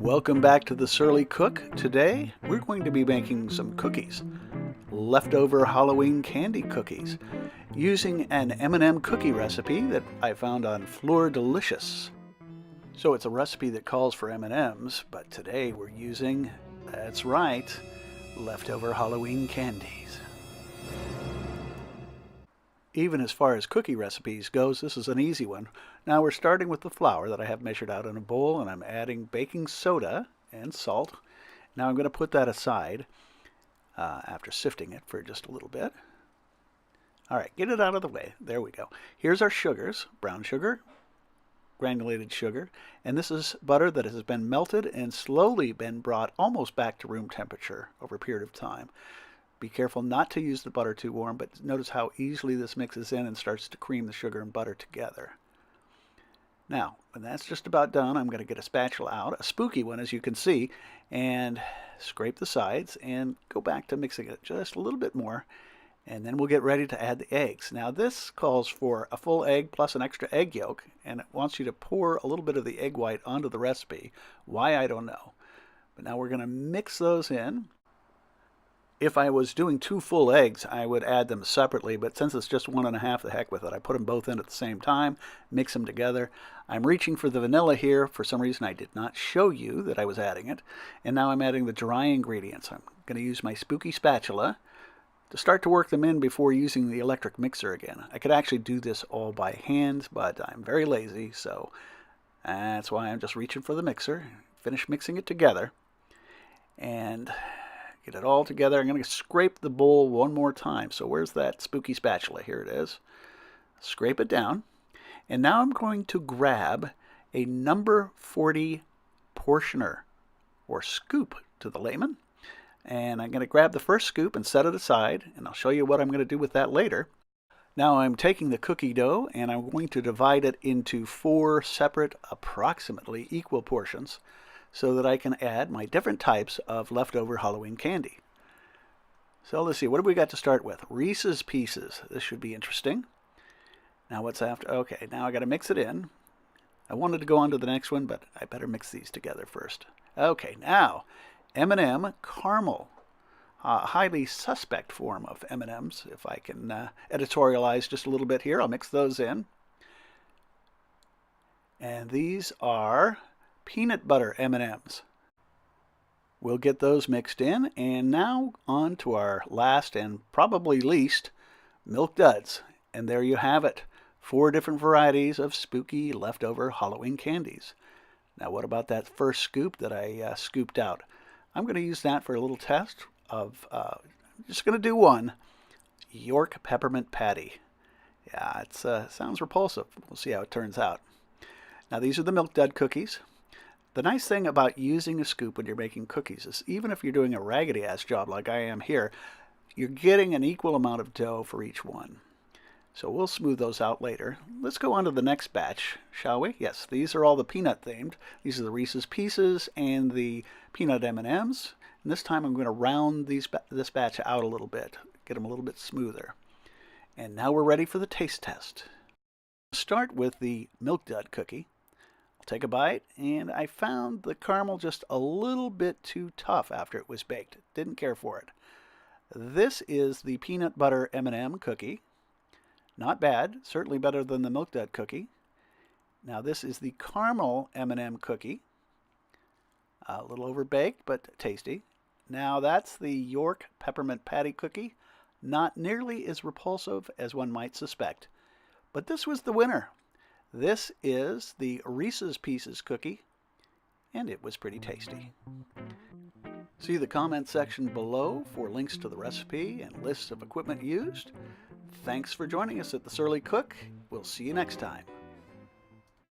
Welcome back to the Surly Cook. Today we're going to be making some cookies, leftover Halloween candy cookies, using an M&M cookie recipe that I found on Fleur-De-Licious. So it's a recipe that calls for M&Ms, but today we're using, that's right, leftover Halloween candies. Even as far as cookie recipes goes, this is an easy one. Now we're starting with the flour that I have measured out in a bowl, and I'm adding baking soda and salt. Now I'm going to put that aside after sifting it for just a little bit. All right, get it out of the way. There we go. Here's our sugars: brown sugar, granulated sugar, and this is butter that has been melted and slowly been brought almost back to room temperature over a period of time. Be careful not to use the butter too warm, but notice how easily this mixes in and starts to cream the sugar and butter together. Now, when that's just about done, I'm going to get a spatula out, a spooky one as you can see, and scrape the sides and go back to mixing it just a little bit more, and then we'll get ready to add the eggs. Now this calls for a full egg plus an extra egg yolk, and it wants you to pour a little bit of the egg white onto the recipe. Why, I don't know. But now we're going to mix those in. If I was doing 2 full eggs, I would add them separately, but since it's just 1 1/2, the heck with it. I put them both in at the same time, mix them together. I'm reaching for the vanilla here. For some reason, I did not show you that I was adding it. And now I'm adding the dry ingredients. I'm going to use my spooky spatula to start to work them in before using the electric mixer again. I could actually do this all by hand, but I'm very lazy, so that's why I'm just reaching for the mixer. Finish mixing it together and get it all together. I'm going to scrape the bowl one more time. So where's that spooky spatula? Here it is. Scrape it down. And now I'm going to grab a number 40 portioner, or scoop to the layman. And I'm going to grab the first scoop and set it aside. And I'll show you what I'm going to do with that later. Now I'm taking the cookie dough and I'm going to divide it into 4 separate, approximately equal portions, so that I can add my different types of leftover Halloween candy. So let's see, what do we got to start with? Reese's Pieces. This should be interesting. Now what's after? Okay, now I got to mix it in. I wanted to go on to the next one, but I better mix these together first. Okay, now M&M Caramel. A highly suspect form of M&Ms. If I can editorialize just a little bit here, I'll mix those in. And these are peanut butter M&Ms. We'll get those mixed in, and now on to our last and probably least, Milk Duds. And there you have it, 4 different varieties of spooky leftover Halloween candies. Now what about that first scoop that I scooped out? I'm going to use that for a little test of, I'm just going to do one, York Peppermint Patty. Yeah, it sounds repulsive. We'll see how it turns out. Now these are the Milk Dud cookies. The nice thing about using a scoop when you're making cookies is even if you're doing a raggedy-ass job like I am here, you're getting an equal amount of dough for each one. So we'll smooth those out later. Let's go on to the next batch, shall we? Yes, these are all the peanut themed. These are the Reese's Pieces and the peanut M&Ms. And this time I'm going to round this batch out a little bit, get them a little bit smoother. And now we're ready for the taste test. Start with the Milk Dud cookie. Take a bite, and I found the caramel just a little bit too tough after it was baked. Didn't care for it. This is the peanut butter M&M cookie. Not bad, certainly better than the Milk Dud cookie. Now this is the caramel M&M cookie. A little overbaked, but tasty. Now that's the York Peppermint Patty cookie. Not nearly as repulsive as one might suspect. But this was the winner. This is the Reese's Pieces cookie, and it was pretty tasty. See the comment section below for links to the recipe and lists of equipment used. Thanks for joining us at the Surly Cook. We'll see you next time.